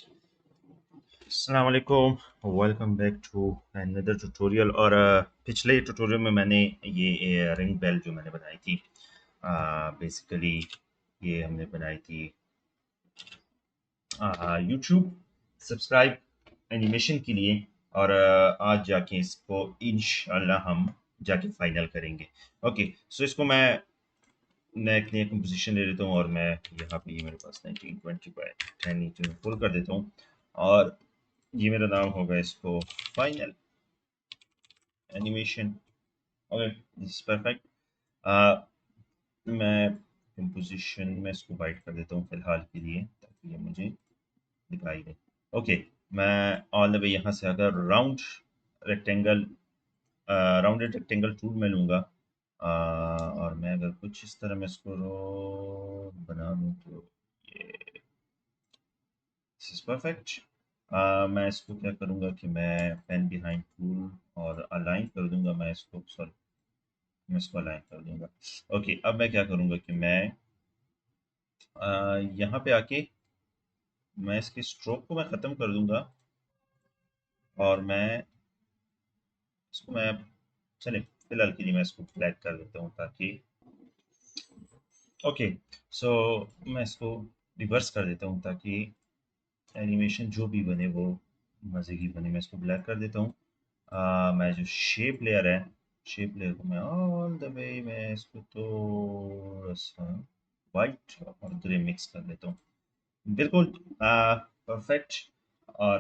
अस्सलाम वालेकुम। Welcome back to another tutorial. और पिछले ट्यूटोरियल में मैंने ये रिंग बेल जो मैंने बनाई थी, बेसिकली ये हमने बनाई थी यूट्यूब सब्सक्राइब एनिमेशन के लिए। और आज जाके इसको इंशाल्लाह हम जाके फाइनल करेंगे। ओके, सो इसको मैं एक नई कंपोजिशन ले लेता हूँ और मैं यहाँ पे ये मेरे पास 1920 बाय 10 नीचे में फुल कर देता हूँ। और ये मेरा नाम होगा इसको final animation. Okay, this is perfect. मैं कंपोजिशन में इसको वाइट कर देता हूँ फिलहाल के लिए, ताकि ये मुझे दिखाई दे। ओके, मैं ऑल द वे यहाँ से अगर रेक्टेंगल राउंडेड रेक्टेंगल टूल में लूँगा, और मैं अगर कुछ इस तरह मैं इसको बना दूँ तो ये दिस इज परफेक्ट। मैं इसको क्या करूँगा कि मैं पेन बिहाइंड टूल और अलाइन कर दूंगा। मैं इसको अलाइन कर दूंगा। ओके, अब मैं क्या करूँगा कि मैं यहाँ पे आके मैं इसके स्ट्रोक को मैं ख़त्म कर दूंगा। और मैं इसको मैं चले फिलहाल के लिए मैं इसको ब्लैक कर देता हूँ, ताकि ओके, सो मैं इसको रिवर्स कर देता हूँ ताकि एनिमेशन जो भी बने वो मज़े की बने। मैं इसको ब्लैक कर देता हूँ। मैं जो शेप लेयर है, शेप लेयर को मैं ऑल द वे मैं इसको थोड़ा सा वाइट और ग्रे मिक्स कर देता हूँ। बिल्कुल परफेक्ट। और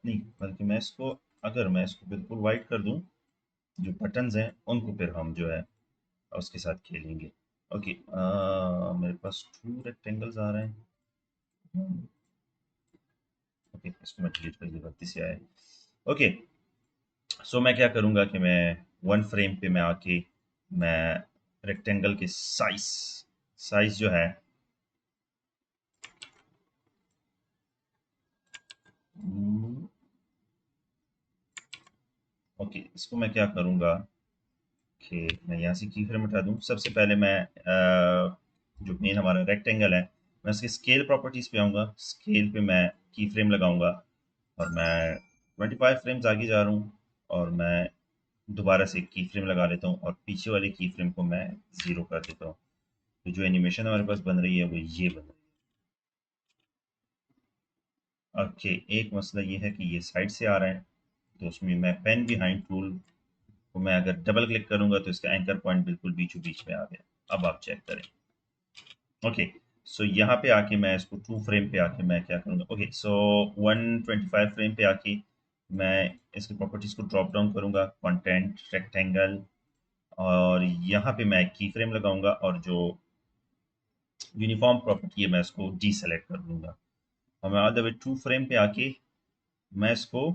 नहीं, बल्कि मैं इसको अगर मैं इसको बिल्कुल वाइट कर दूं, जो बटन्स हैं उनको फिर हम जो है उसके साथ खेलेंगे। ओके, मेरे पास 2 रेक्टेंगल्स आ रहे हैं। ओके, इसको मैं डिलीट कर दूँ, गलती से आया। ओके, सो मैं क्या करूँगा कि मैं 1 फ्रेम पे मैं आके मैं रेक्टेंगल के साइज साइज जो है, ओके, इसको मैं क्या करूँगा कि मैं यहाँ से की फ्रेम हटा दूँ। सबसे पहले मैं जो मेन हमारा रेक्टेंगल है, मैं इसकी स्केल प्रॉपर्टीज़ पे आऊँगा। स्केल पे मैं की फ्रेम लगाऊंगा और मैं 25 फ्रेम्स आगे जा रहा हूँ। और मैं दोबारा से की फ्रेम लगा लेता हूँ और पीछे वाले की फ्रेम को मैं 0 कर देता हूँ। तो जो एनिमेशन हमारे पास बन रही है वो ये बन रही है। ओके, एक मसला ये है कि ये साइड से आ रहा है, तो उसमें मैं पेन बिहाइंड टूल को मैं अगर डबल क्लिक करूंगा तो इसका एंकर पॉइंट बिल्कुल बीचों बीच में आ गया। अब आप चेक करें। ओके, सो यहाँ पे आके मैं इसको 2 फ्रेम पे आके मैं क्या करूँगा। ओके, सो 125 फ्रेम पे आके मैं इसकी प्रॉपर्टीज़ को ड्रॉप डाउन करूँगा, कंटेंट रेक्टेंगल, और यहाँ पे मैं की फ्रेम लगाऊंगा और जो यूनिफॉर्म प्रॉपर्टी है मैं इसको डी सेलेक्ट कर दूंगा। और मैं ऑल द वे 2 फ्रेम पे आके मैं इसको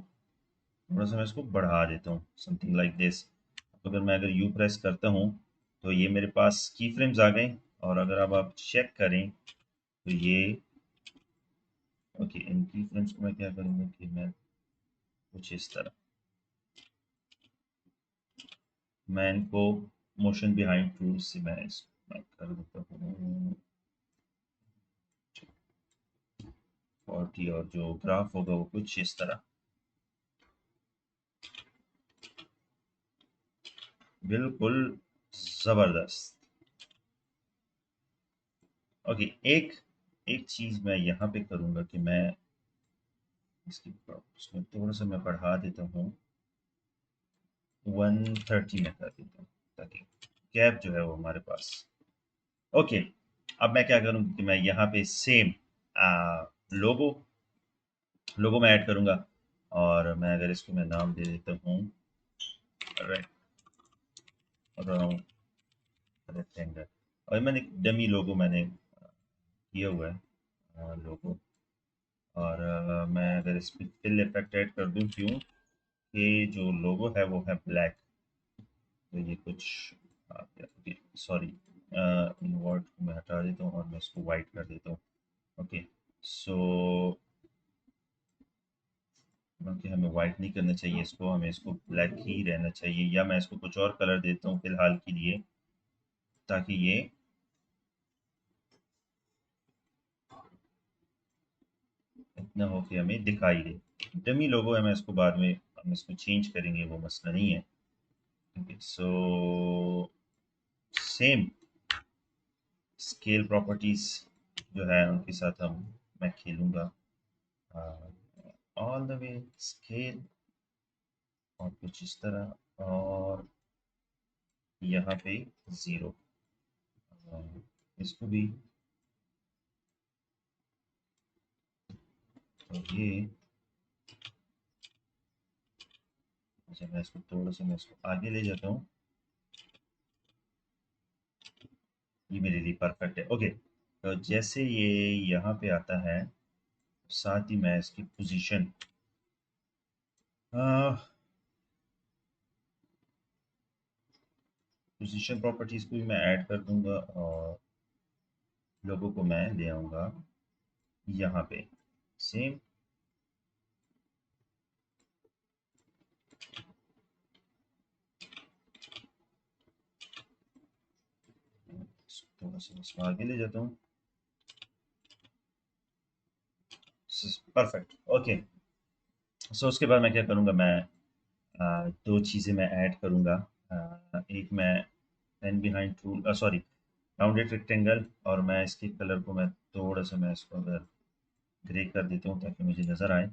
थोड़ा सा मैं इसको बढ़ा देता हूँ, समथिंग लाइक दिस। अगर यू प्रेस करता हूँ तो ये मेरे पास की फ्रेम्स आ गए। और अगर अब आप चेक करें तो ये ओके, इन की फ्रेम्स को मैं क्या करूँगा कि मैं कुछ इस तरह मैं इनको मोशन बिहाइंड टूल से मैं इसको मैं कर देता हूँ 40। और जो ग्राफ होगा वो कुछ इस तरह, बिल्कुल ज़बरदस्त। ओके, एक एक चीज़ मैं यहाँ पे करूँगा कि मैं इसमें थोड़ा सा मैं बढ़ा देता हूँ, 130 में कर देता हूँ, ताकि गैप जो है वो हमारे पास। ओके, अब मैं क्या करूँगा कि मैं यहाँ पे सेम लोगो लोगो में ऐड करूँगा। और मैं अगर इसको मैं नाम दे देता हूँ राउंड रेक्टेंगल। और मैंने डमी लोगो मैंने किया हुआ है लोगो। और मैं अगर इस पर फिल इफेक्ट ऐड कर दूँ, क्यों कि जो लोगो है वो है ब्लैक, तो ये कुछ सॉरी, इन वर्ड को मैं हटा देता हूँ और मैं इसको वाइट कर देता हूँ। ओके, सो क्योंकि हमें वाइट नहीं करना चाहिए इसको, हमें इसको ब्लैक ही रहना चाहिए, या मैं इसको कुछ और कलर देता हूँ फिलहाल के लिए, ताकि ये इतना हो कि हमें दिखाई दे। डमी लोगो है, मैं इसको बाद में हम इसको चेंज करेंगे, वो मसला नहीं है। सो सेम स्केल प्रॉपर्टीज जो है उनके साथ मैं खेलूंगा ऑल द वे स्केल और कुछ इस तरह, और यहाँ पे 0, इसको भी। तो ये अच्छा, मैं इसको थोड़ा सा मैं इसको आगे ले जाता हूँ, ये मेरे लिए परफेक्ट है। ओके, तो जैसे ये यहाँ पे आता है, साथ ही मैं इसकी पोजीशन पोजीशन प्रॉपर्टीज को भी मैं ऐड कर दूंगा, और लोगों को मैं ले आऊंगा यहाँ पे सेम। थोड़ा सा इसको आगे ले जाता हूँ, परफेक्ट। ओके, सो उसके बाद मैं क्या करूँगा, मैं दो चीज़ें मैं ऐड करूँगा। एक मैं pen behind tool, sorry, rounded rectangle, और मैं इसके कलर को मैं थोड़ा सा मैं इसको अगर ग्रे कर देता हूँ ताकि मुझे नज़र आए।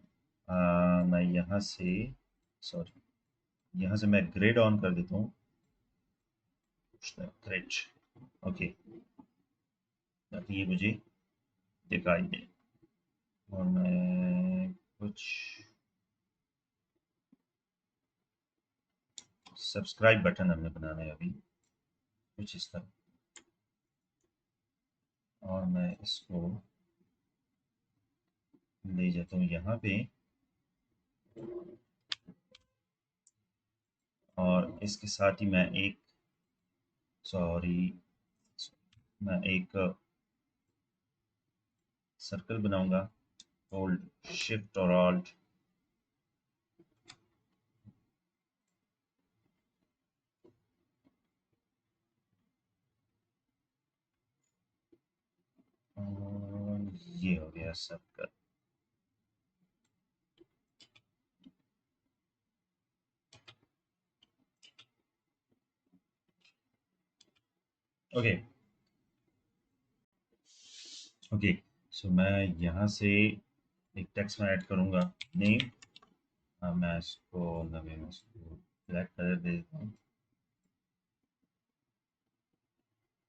मैं यहाँ से, सॉरी, यहाँ से मैं ग्रेड ऑन कर देता हूँ, ग्रेड। ओके, ताकि ये मुझे दिखाई दे। और मैं कुछ सब्सक्राइब बटन हमने बनाना है अभी, कुछ इस तरह, और मैं इसको ले जाता हूँ यहाँ पे, और इसके साथ ही मैं एक, सॉरी, मैं एक सर्कल बनाऊंगा, होल्ड शिफ्ट और ऑल्ट, और ये हो गया सर्कल। ओके ओके, सो मैं यहाँ से एक टेक्स्ट में ऐड करूँगा, नेम। मैं इसको नवे में इसको ब्लैक कलर दे देता हूँ,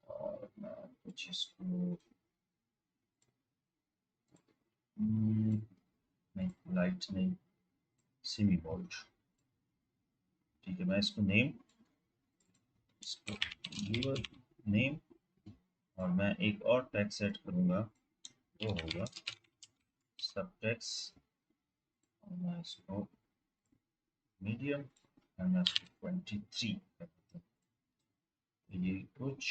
और मैं कुछ इसको नहीं, लाइट नहीं, सेमी बोल्ड। ठीक है, मैं इसको नेम, इसको यूर नेम, और मैं एक और टैग सेट करूँगा, वो होगा सब टेक्स्ट, और मैं इसको मीडियम, और मैं इसको 23 कर देता हूँ। तो ये कुछ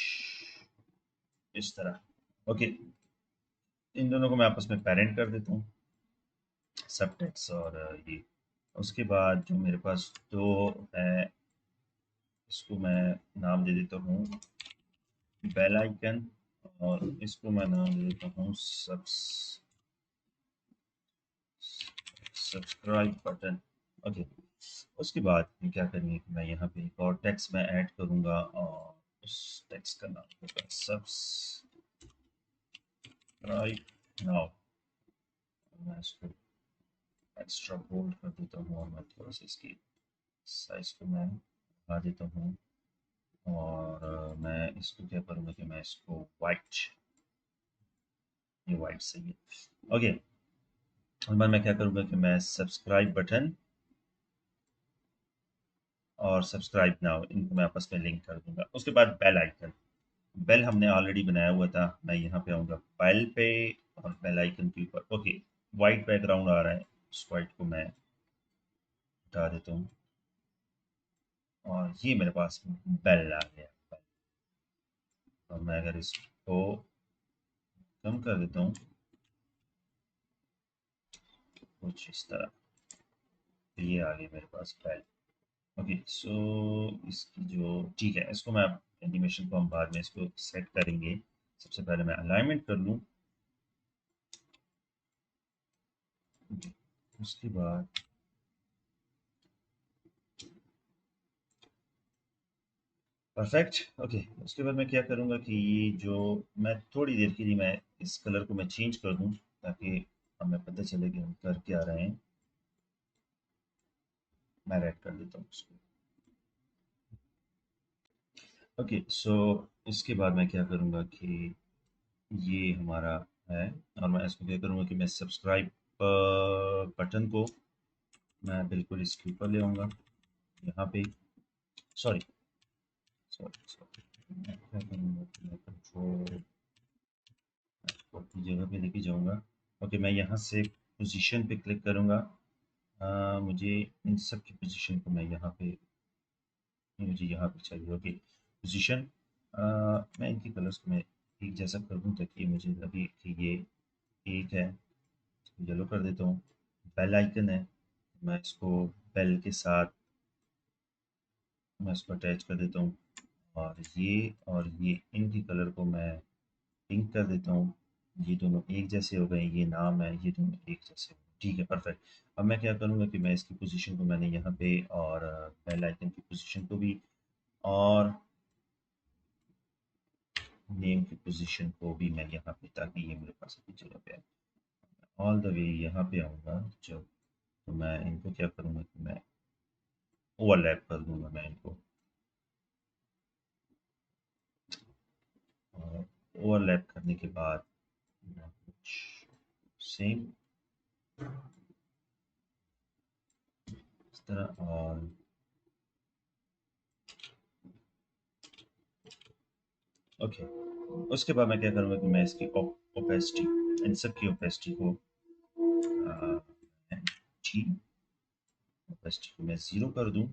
इस तरह। ओके, इन दोनों को मैं आपस में पेरेंट कर देता हूँ, सब टेक्स्ट और ये। उसके बाद जो मेरे पास दो है, इसको मैं नाम दे देता हूँ बेल आइकन, और इसको मैं नाम दे देता हूँ सब्सक्राइब बटन। ओके, उसके बाद क्या करेंगे कि मैं यहाँ पे एक और टेक्स्ट मैं ऐड करूँगा, और उस टेक्स्ट का नाम होगा सब्सक्राइब नाउ। मैं इसको एक्स्ट्रा बोल्ड कर देता हूँ, और मैं थोड़ा सा इसकी साइज को मैं बढ़ा देता हूँ, और मैं इसको क्या करूँगा कि मैं इसको वाइट, ये वाइट सही है। ओके, और मैं क्या करूँगा कि मैं सब्सक्राइब बटन और सब्सक्राइब नाउ, इनको मैं आपस में लिंक कर दूंगा। उसके बाद बेल आइकन, बेल हमने ऑलरेडी बनाया हुआ था, मैं यहाँ पे आऊँगा बेल पे, और बेल आइकन के ऊपर। ओके, वाइट बैकग्राउंड आ रहा है, उस वाइट को मैं हटा देता हूँ, और ये मेरे पास बेल आ गया। और मैं अगर इसको कम कर देता हूँ कुछ इस तरह, तो ये आ गया मेरे पास बेल। ओके, सो इसकी जो, ठीक है, इसको मैं एनिमेशन को हम बाद में इसको सेट करेंगे। सबसे पहले मैं अलाइनमेंट कर लूँ, उसके बाद परफेक्ट। ओके, उसके बाद मैं क्या करूँगा कि ये जो मैं थोड़ी देर के लिए मैं इस कलर को मैं चेंज कर दूँ ताकि हमें पता चले कि हम कर क्या रहे हैं। मैं रेड कर देता हूँ उसको। ओके, सो इसके बाद मैं क्या करूँगा कि ये हमारा है, और मैं इसको क्या करूँगा कि मैं सब्सक्राइब बटन को मैं बिल्कुल इसके ऊपर ले आऊँगा, यहाँ पे। सॉरी सॉरी सॉरी, मैं क्या करूँगा कि मैं कंट्रोल को अपनी जगह पे लेके जाऊँगा। ओके, मैं यहाँ से पोजीशन पे क्लिक करूँगा। मुझे इन सब की पोजीशन को मैं यहाँ पे, मुझे यहाँ पे चाहिए। ओके, पोजीशन, मैं इनकी कलर्स को मैं एक जैसा कर दूँ ताकि मुझे लगे कि ये एक है। येलो कर देता हूँ। बेल आइकन है, मैं इसको बेल के साथ मैं इसको अटैच कर देता हूँ, और ये इनकी कलर को मैं पिंक कर देता हूँ। ये दोनों एक जैसे हो गए, ये नाम है, ये दोनों एक जैसे हो गए। ठीक है, परफेक्ट। अब मैं क्या करूँगा कि मैं इसकी पोजीशन को मैंने यहाँ पे, और बेल आइकन की पोजीशन को भी, और नेम की पोजीशन को भी मैं यहाँ पे, ताकि ये मेरे पास अपनी जगह पे आए। ऑल द वे यहाँ पे आऊँगा जब, तो मैं इनको क्या करूँगा कि मैं ओवरलैप कर दूँगा मैं इनको, और ओवरलैप करने के बाद मैं कुछ सेम इस तरह, और ओके। उसके बाद मैं क्या करूँगा कि मैं इसकी ओपेसिटी, इन सब की ओपेसिटी को, जी, ओपेसिटी को मैं ज़ीरो कर दूँ।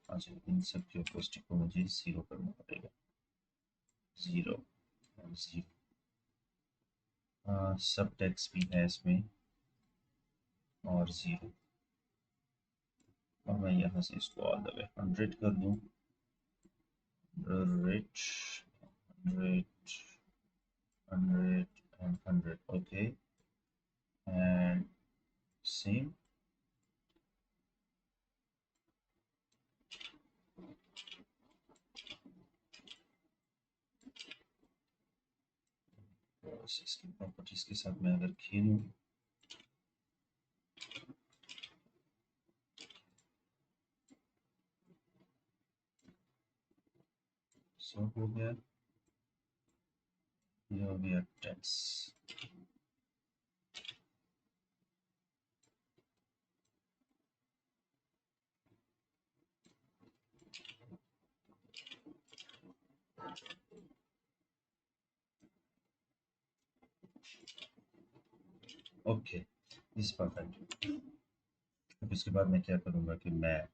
अच्छा, इन सब की ओपेसिटी को मुझे ज़ीरो करना पड़ेगा। Zero, zero. सब टेक्स्ट भी है इसमें, और ज़ीरो। और मैं यहाँ से इसको ऑल द वे 100 कर दूँ। 100, 100, 100 and 100, okay, and same। इसकी प्रॉपर्टीज के साथ मैं अगर खेलूँ, सो हो गया, ये हो गया टेक्स्ट। ओके, इस परफेक्ट। अब इसके बाद मैं क्या करूँगा कि मैं,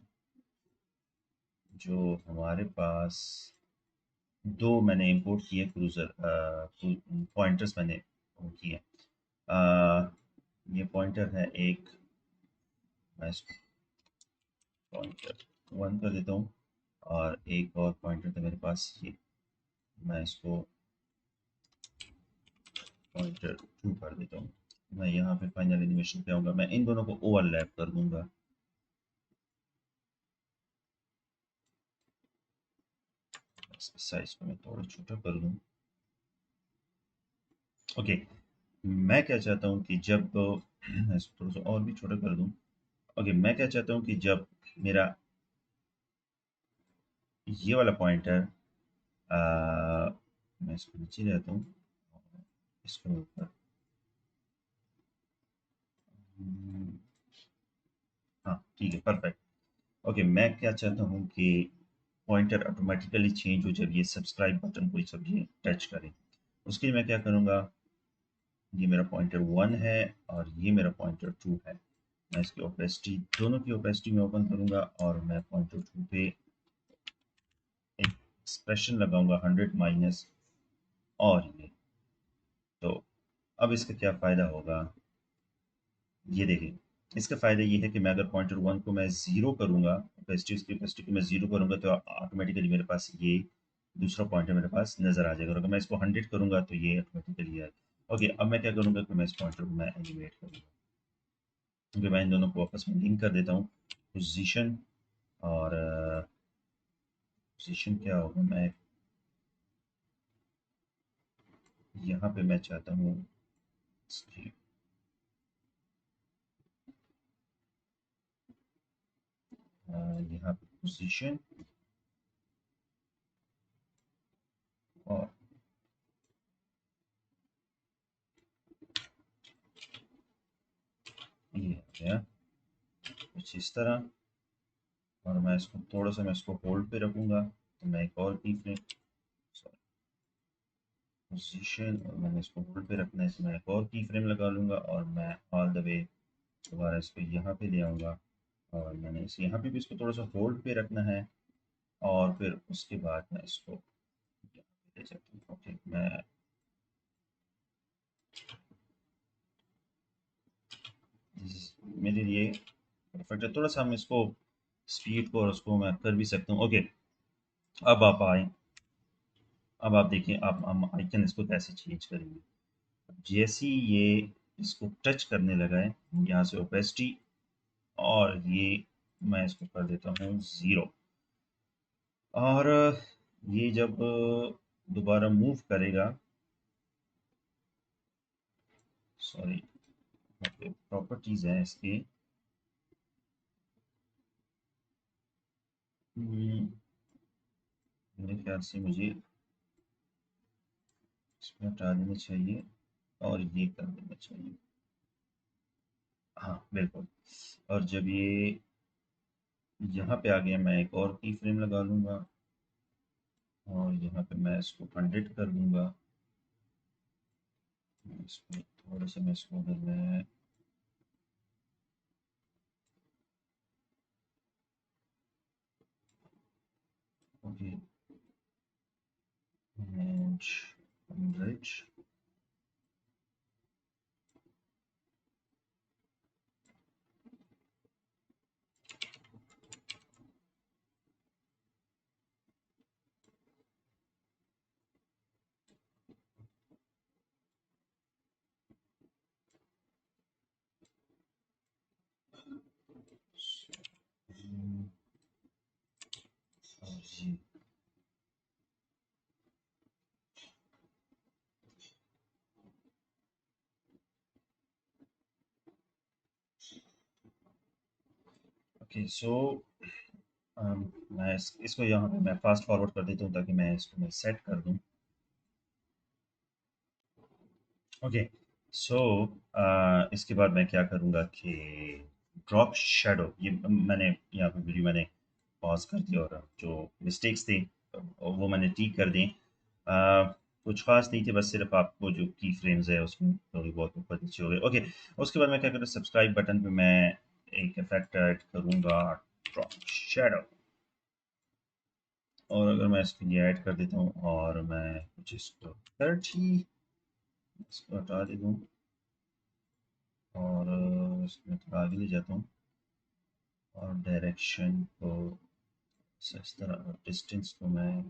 जो हमारे पास दो मैंने इंपोर्ट किए क्रूजर पॉइंटर्स मैंने वो किए, ये पॉइंटर है एक, मैं इसको पॉइंटर वन कर देता हूँ, और एक और पॉइंटर था मेरे पास ये, मैं इसको पॉइंटर टू कर देता हूँ। मैं यहाँ पे फाइनल एनिमेशन पे आऊँगा, मैं इन दोनों को ओवरलैप कर दूंगा। साइज को मैं थोड़ा छोटा कर दूँ। ओके, मैं क्या चाहता हूँ कि जब मैं इसको थोड़ा सा और भी छोटा कर दूँ। ओके, मैं क्या चाहता हूँ कि जब मेरा ये वाला पॉइंटर, मैं इसको नीचे ले आता हूँ, इसको ऊपर, हम्म, हाँ ठीक है, परफेक्ट। ओके, मैं क्या चाहता हूँ कि पॉइंटर ऑटोमेटिकली चेंज हो जब ये सब्सक्राइब बटन को सब ये टच करें। उसके लिए मैं क्या करूँगा, ये मेरा पॉइंटर वन है, और ये मेरा पॉइंटर टू है। मैं इसकी ओपेसिटी, दोनों की ओपेसिटी में ओपन करूँगा, और मैं पॉइंटर टू पे एक एक्सप्रेशन लगाऊंगा 100 माइनस, और ये, तो अब इसका क्या फ़ायदा होगा, ये देखिए। इसका फ़ायदा ये है कि मैं अगर पॉइंटर वन को मैं ज़ीरो करूँगा, ओपेसिटी, उसकी ओपेसिटी को मैं ज़ीरो करूँगा, तो ऑटोमेटिकली मेरे पास ये दूसरा पॉइंटर मेरे पास नज़र आ जाएगा। और अगर मैं इसको 100 करूँगा तो ये ऑटोमेटिकली आएगा। ओके, अब मैं क्या करूँगा कि मैं इस पॉइंटर को मैं एनिमेट करूँगा, क्योंकि मैं इन दोनों को आपस में लिंक कर देता हूँ। पोजीशन और पोजीशन क्या होगा, मैं यहाँ पे मैं चाहता हूँ इसकी यहाँ पे पोजीशन और ये आ गया कुछ इस तरह। और मैं इसको थोड़ा सा मैं इसको होल्ड पे रखूँगा, तो मैं एक और की फ्रेम पोजीशन, और मैंने इसको होल्ड पे रखना है, तो मैं एक और की फ्रेम लगा लूँगा और मैं ऑल द वे दोबारा इसको यहाँ पे ले आऊँगा। और मैंने इस यहाँ पे भी इसको थोड़ा सा होल्ड पे रखना है, और फिर उसके बाद मैं इसको यहाँ पे ले जाता हूँ। ओके, मैं मेरे लिए परफेक्ट है। थोड़ा सा हम इसको स्पीड को और उसको मैं कर भी सकता हूँ। ओके, अब आप आए, अब आप देखिए आप हम आइकन इसको कैसे चेंज करेंगे। जैसे ही ये इसको टच करने लगा है, यहाँ से ओपेसिटी, और ये मैं इसको कर देता हूँ 0। और ये जब दोबारा मूव करेगा, सॉरी प्रॉपर्टीज हैं इसकी, मेरे ख्याल से मुझे इसमें हटा देना चाहिए और ये कर देना चाहिए। हाँ बिल्कुल। और जब ये यहाँ पे आ गया, मैं एक और की फ्रेम लगा लूँगा और यहाँ पे मैं इसको 100 कर दूँगा। इसको थोड़ा सा मैं इसको अगर मैं ओके 100, और ये ओके। सो मैं इसको यहाँ पे मैं फास्ट फॉरवर्ड कर देता हूँ ताकि मैं इसको मैं सेट कर दूँ। ओके, सो इसके बाद मैं क्या करूँगा कि ड्रॉप शैडो, ये मैंने यहाँ पे वीडियो मैंने पॉज कर दिया और जो मिस्टेक्स थी वो मैंने ठीक कर दी। कुछ खास नहीं थे, बस सिर्फ आपको जो की फ्रेम्स है उसमें थोड़ी बहुत ऊपर नीचे हो गए। ओके, उसके बाद मैं क्या करूँ, सब्सक्राइब बटन पे मैं एक इफेक्ट ऐड करूँगा, ड्रॉप शैडो। और अगर मैं इसको ये ऐड कर देता हूँ और मैं कुछ इसको 30 इसको हटा देता हूँ और इसमें थोड़ा आगे ले जाता हूँ और डायरेक्शन को इस तरह, डिस्टेंस को मैं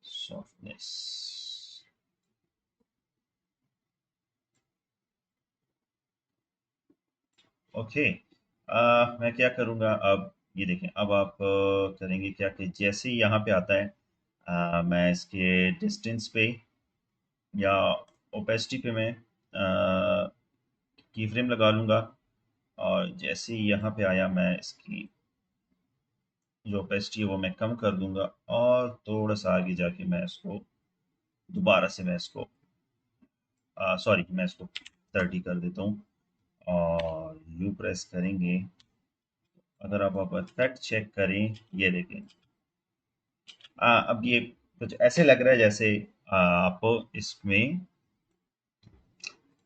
सॉफ्टनेस। ओके, मैं क्या करूँगा अब, ये देखें, अब आप करेंगे क्या कि जैसे ही यहाँ पे आता है, मैं इसके डिस्टेंस पे या ओपेसिटी पे मैं की फ्रेम लगा लूँगा। और जैसे ही यहाँ पे आया, मैं इसकी जो ओपेसिटी है वो मैं कम कर दूंगा और थोड़ा सा आगे जाके मैं इसको दोबारा से मैं इसको सॉरी मैं इसको 30 कर देता हूँ और यू प्रेस करेंगे। अगर आप इफेक्ट चेक करें, ये देखें, अब ये कुछ ऐसे लग रहा है जैसे आप इसमें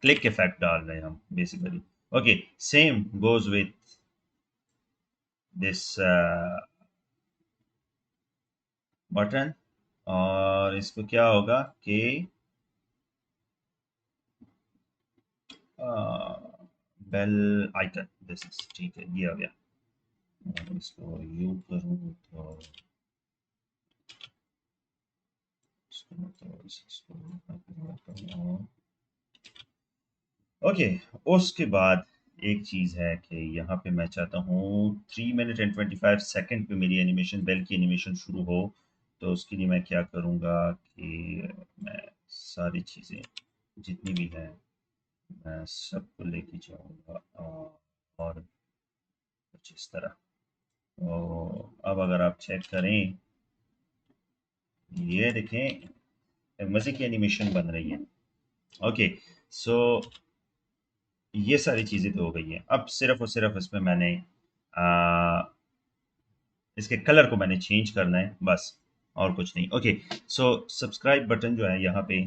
क्लिक इफेक्ट डाल रहे हैं हम basically. Okay, same goes with this button. और इसको क्या होगा कि बेल आइकन, दिस इज ठीक है, ये आ गया। और इसको यू करूँ तो ओके। उसके बाद एक चीज़ है कि यहाँ पे मैं चाहता हूँ 3 मिनट एंड 25 सेकंड पे मेरी एनिमेशन बेल की एनिमेशन शुरू हो। तो उसके लिए मैं क्या करूँगा कि मैं सारी चीज़ें जितनी भी हैं मैं सबको लेके जाऊँगा और कुछ इस तरह। तो अब अगर आप चेक करें, ये देखें मज़े की एनिमेशन बन रही है। ओके, सो ये सारी चीज़ें तो हो गई हैं। अब सिर्फ़ और सिर्फ़ इसमें मैंने आ, इसके कलर को मैंने चेंज करना है बस, और कुछ नहीं। ओके, सो सब्सक्राइब बटन जो है यहाँ पे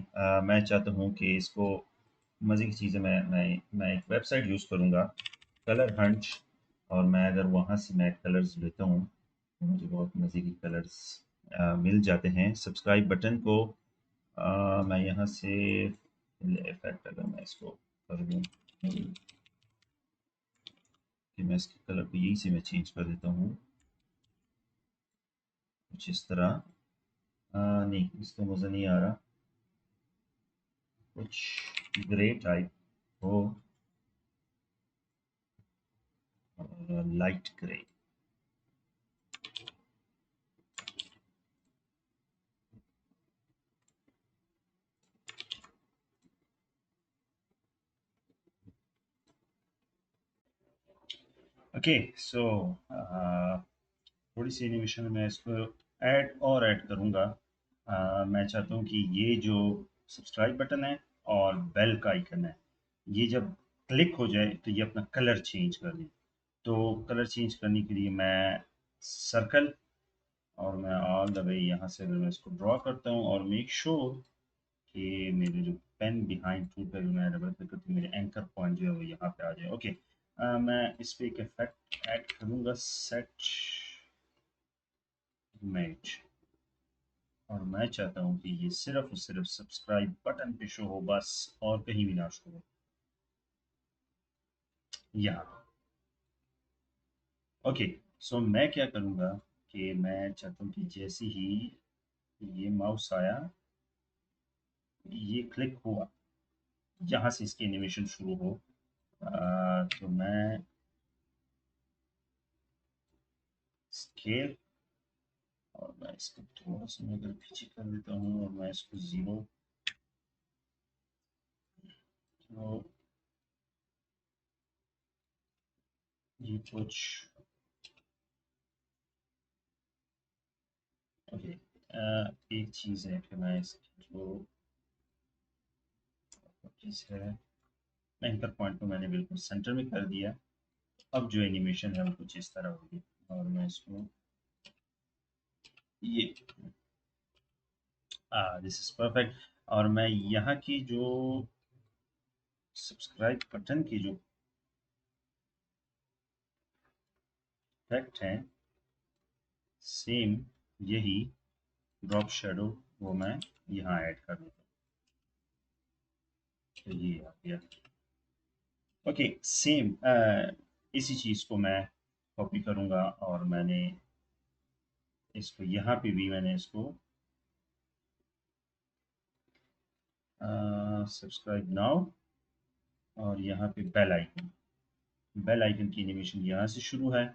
मैं चाहता हूँ कि इसको मज़े की चीज़ें मैं एक वेबसाइट यूज़ करूँगा, कलर हंट। और मैं अगर वहाँ से मैं कलर्स लेता हूँ तो मुझे बहुत मज़े के कलर्स मिल जाते हैं। सब्सक्राइब बटन को मैं यहाँ से इफेक्ट अगर मैं इसको कर दूँ कि मैं इसके कलर को यही से मैं चेंज कर देता हूँ कुछ इस तरह। नहीं, इसको मज़ा नहीं आ रहा, कुछ ग्रे टाइप हो और लाइट ग्रे। ओके, सो थोड़ी सी एनिमेशन में इसको ऐड करूँगा। मैं चाहता हूँ कि ये जो सब्सक्राइब बटन है और बेल का आइकन है, ये जब क्लिक हो जाए तो ये अपना कलर चेंज कर दे। तो कलर चेंज करने के लिए मैं सर्कल और मैं ऑल द वे यहाँ से अगर मैं इसको ड्रॉ करता हूँ और मेक श्योर कि मेरे जो पेन बिहाइंड टूल पे मैं डबल क्लिक करती हूँ, मेरे एंकर पॉइंट जो है वो यहाँ पे आ जाए। ओके, मैं इस पे एक इफेक्ट ऐड करूँगा, सेट इमेज। और मैं चाहता हूँ कि ये सिर्फ और सिर्फ सब्सक्राइब बटन पे शो हो बस, और कहीं भी ना शो हो। यहाँ ओके, सो मैं क्या करूँगा कि मैं चाहता हूँ कि जैसे ही ये माउस आया, ये क्लिक हुआ, यहाँ से इसकी एनिमेशन शुरू हो। तो मैं स्केल और मैं इसको थोड़ा सा मैं अगर पीछे कर देता हूँ और मैं इसको 0, तो ये कुछ ओके। एक चीज़ है कि मैं इसकी जो चीज़ है, एंकर पॉइंट को मैंने बिल्कुल सेंटर में कर दिया। अब जो एनिमेशन है वो कुछ इस तरह होगी और मैं इसको ये दिस इज परफेक्ट। और मैं यहाँ की जो सब्सक्राइब बटन की जो इफेक्ट है, सेम यही ड्रॉप शेडो वो मैं यहाँ ऐड कर देता हूँ, तो ये आ गया। ओके, सेम इसी चीज़ को मैं कॉपी करूँगा और मैंने इसको यहाँ पे भी मैंने इसको सब्सक्राइब नाउ और यहाँ पे बेल आइकन, बेल आइकन की एनिमेशन यहाँ से शुरू है।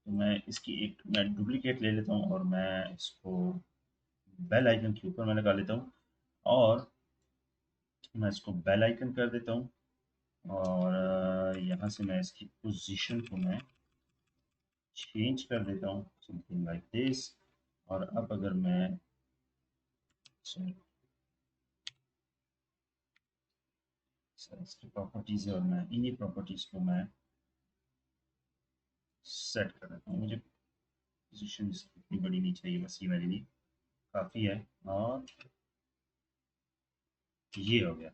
तो मैं इसकी एक मैं डुप्लीकेट ले लेता हूँ और मैं इसको बेल आइकन के ऊपर मैं लगा लेता हूँ और मैं इसको बेल आइकन कर देता हूँ। और यहाँ से मैं इसकी पोजीशन को मैं चेंज कर देता हूँ, समथिंग लाइक दिस। और अब अगर मैं sorry, इसकी प्रॉपर्टीज है और मैं इन्हीं प्रॉपर्टीज को मैं सेट कर देता हूँ। मुझे पोजीशन इतनी बड़ी नहीं चाहिए, बस ये मेरे लिए काफ़ी है। और ये हो गया।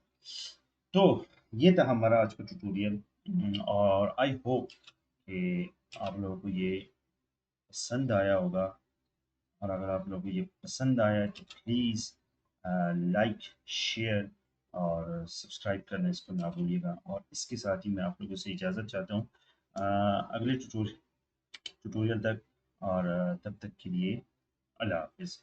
तो ये था हमारा आज का ट्यूटोरियल और आई होप कि आप लोगों को ये पसंद आया होगा। और अगर आप लोगों को ये पसंद आया है तो प्लीज़ लाइक, शेयर और सब्सक्राइब करना इसको ना भूलिएगा। और इसके साथ ही मैं आप लोगों से इजाज़त चाहता हूँ। अगले ट्यूटोरियल तक, और तब तक के लिए अल्लाह हाफ़िज़।